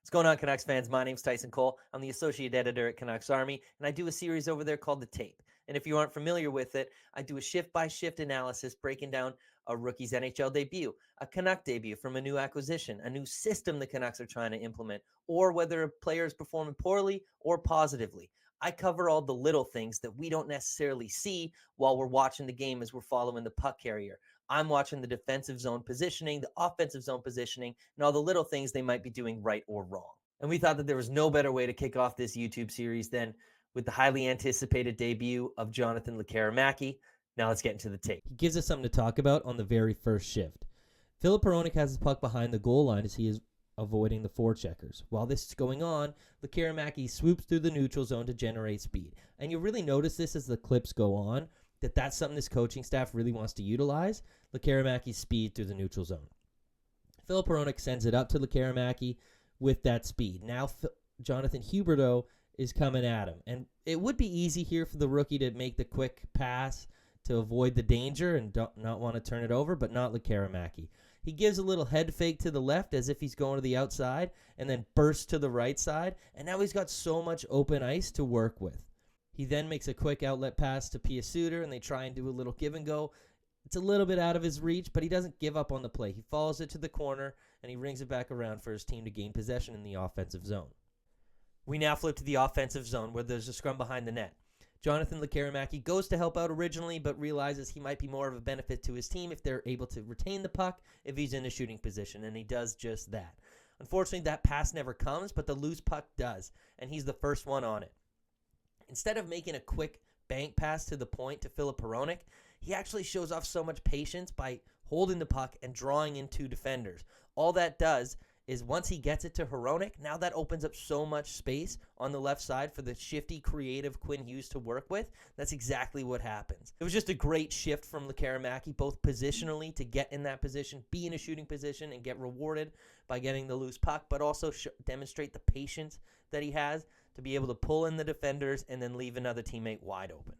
What's going on, Canucks fans? My name's Tyson Cole. I'm the associate editor at Canucks Army, and I do a series over there called The Tape. And if you aren't familiar with it, I do a shift-by-shift analysis breaking down a rookie's NHL debut, a Canuck debut from a new acquisition, a new system the Canucks are trying to implement, or whether a player is performing poorly or positively. I cover all the little things that we don't necessarily see while we're watching the game as we're following the puck carrier. I'm watching the defensive zone positioning, the offensive zone positioning, and all the little things they might be doing right or wrong. And we thought that there was no better way to kick off this YouTube series than with the highly anticipated debut of Jonathan Lekkerimäki. Now let's get into the tape. He gives us something to talk about on the very first shift. Frid-Imagn has his puck behind the goal line as he is avoiding the forecheckers. While this is going on, Lekkerimäki swoops through the neutral zone to generate speed. And you'll really notice this as the clips go on, that's something this coaching staff really wants to utilize, Lekkerimäki's speed through the neutral zone. Frid-Imagn sends it up to Lekkerimäki with that speed. Now Jonathan Huberdeau is coming at him. And it would be easy here for the rookie to make the quick pass to avoid the danger and not want to turn it over, but not Lekkerimäki. He gives a little head fake to the left as if he's going to the outside and then bursts to the right side. And now he's got so much open ice to work with. He then makes a quick outlet pass to Pia Suter, and they try and do a little give and go. It's a little bit out of his reach, but he doesn't give up on the play. He follows it to the corner, and he rings it back around for his team to gain possession in the offensive zone. We now flip to the offensive zone where there's a scrum behind the net. Jonathan Lekkerimäki goes to help out originally, but realizes he might be more of a benefit to his team if they're able to retain the puck if he's in a shooting position, and he does just that. Unfortunately, that pass never comes, but the loose puck does, and he's the first one on it. Instead of making a quick bank pass to the point to Frid-Imagn, he actually shows off so much patience by holding the puck and drawing in two defenders. All that does is once he gets it to Hronek, now that opens up so much space on the left side for the shifty, creative Quinn Hughes to work with. That's exactly what happens. It was just a great shift from Lekkerimäki, both positionally to get in that position, be in a shooting position, and get rewarded by getting the loose puck, but also demonstrate the patience that he has to be able to pull in the defenders and then leave another teammate wide open.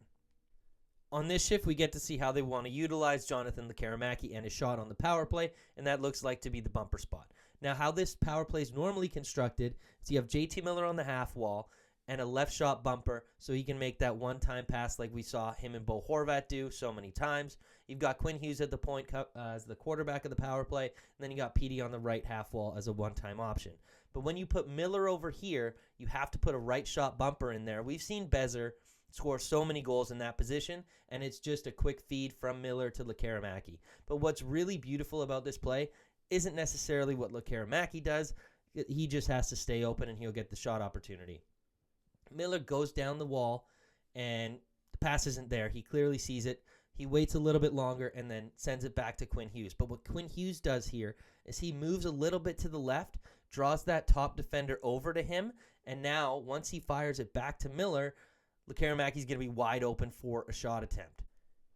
On this shift, we get to see how they want to utilize Jonathan Lekkerimäki and his shot on the power play, and that looks like to be the bumper spot. Now, how this power play is normally constructed is you have JT Miller on the half wall and a left shot bumper so he can make that one-time pass like we saw him and Bo Horvat do so many times. You've got Quinn Hughes at the point as the quarterback of the power play, and then you got PD on the right half wall as a one-time option. But when you put Miller over here, you have to put a right shot bumper in there. We've seen Bezer score so many goals in that position, and it's just a quick feed from Miller to Lekkerimäki. But what's really beautiful about this play isn't necessarily what Lekkerimäki does. He just has to stay open, and he'll get the shot opportunity. Miller goes down the wall, and the pass isn't there. He clearly sees it. He waits a little bit longer and then sends it back to Quinn Hughes. But what Quinn Hughes does here is he moves a little bit to the left, draws that top defender over to him, and now once he fires it back to Miller, Lekkerimäki's going to be wide open for a shot attempt.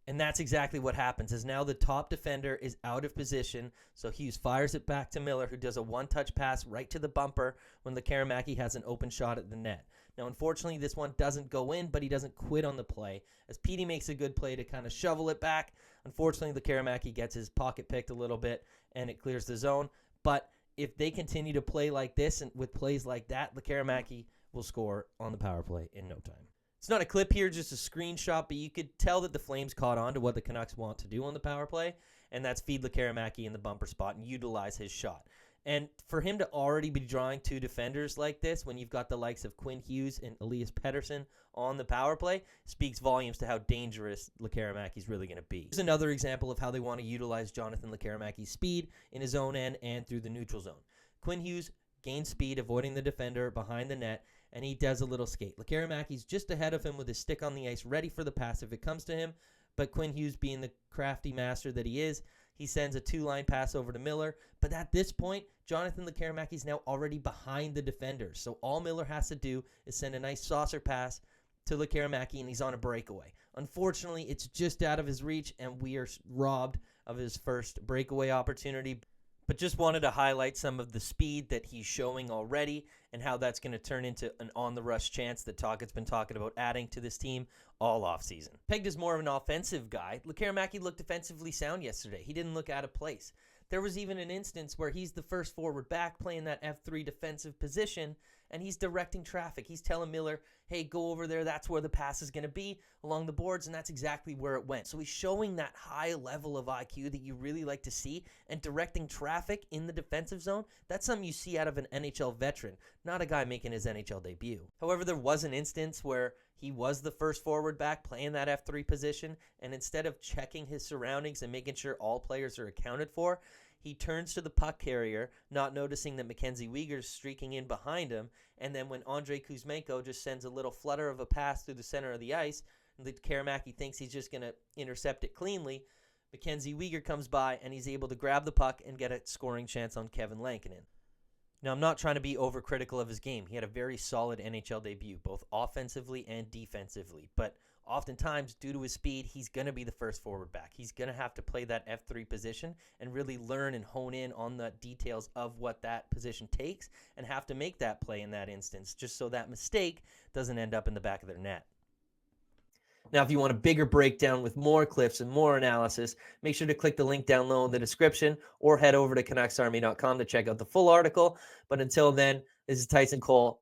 And that's exactly what happens, is now the top defender is out of position, so Hughes fires it back to Miller, who does a one-touch pass right to the bumper when Lekkerimäki has an open shot at the net. Now, unfortunately, this one doesn't go in, but he doesn't quit on the play, as Petey makes a good play to kind of shovel it back. Unfortunately, Lekkerimäki gets his pocket picked a little bit, and it clears the zone. But if they continue to play like this and with plays like that, Lekkerimäki will score on the power play in no time. It's not a clip here, just a screenshot, but you could tell that the Flames caught on to what the Canucks want to do on the power play, and that's feed Lekkerimäki in the bumper spot and utilize his shot. And for him to already be drawing two defenders like this when you've got the likes of Quinn Hughes and Elias Pettersson on the power play speaks volumes to how dangerous Lekkerimäki's really going to be. Here's another example of how they want to utilize Jonathan Lekkerimäki's speed in his own end and through the neutral zone. Quinn Hughes gains speed, avoiding the defender behind the net, and he does a little skate. Lekkerimäki's just ahead of him with his stick on the ice, ready for the pass if it comes to him, but Quinn Hughes, being the crafty master that he is, he sends a two-line pass over to Miller, but at this point, Jonathan Lekkerimäki's now already behind the defenders, so all Miller has to do is send a nice saucer pass to Lekkerimäki, and he's on a breakaway. Unfortunately, it's just out of his reach, and we are robbed of his first breakaway opportunity. But just wanted to highlight some of the speed that he's showing already and how that's going to turn into an on-the-rush chance that Tocchet's been talking about adding to this team all offseason. Pegged as more of an offensive guy, Lekkerimäki looked defensively sound yesterday. He didn't look out of place. There was even an instance where he's the first forward back playing that F3 defensive position, and he's directing traffic. He's telling Miller, hey, go over there. That's where the pass is going to be along the boards, and that's exactly where it went. So he's showing that high level of IQ that you really like to see, and directing traffic in the defensive zone. That's something you see out of an NHL veteran, not a guy making his NHL debut. However, there was an instance where he was the first forward back playing that F3 position, and instead of checking his surroundings and making sure all players are accounted for, he turns to the puck carrier, not noticing that Mackenzie Weegar's streaking in behind him, and then when Andrei Kuzmenko just sends a little flutter of a pass through the center of the ice, and Lekkerimäki thinks he's just going to intercept it cleanly, Mackenzie Weegar comes by, and he's able to grab the puck and get a scoring chance on Kevin Lankinen. Now, I'm not trying to be overcritical of his game. He had a very solid NHL debut, both offensively and defensively. But oftentimes, due to his speed, he's going to be the first forward back. He's going to have to play that F3 position and really learn and hone in on the details of what that position takes and have to make that play in that instance, just so that mistake doesn't end up in the back of their net. Now, if you want a bigger breakdown with more clips and more analysis, make sure to click the link down low in the description or head over to CanucksArmy.com to check out the full article. But until then, this is Tyson Cole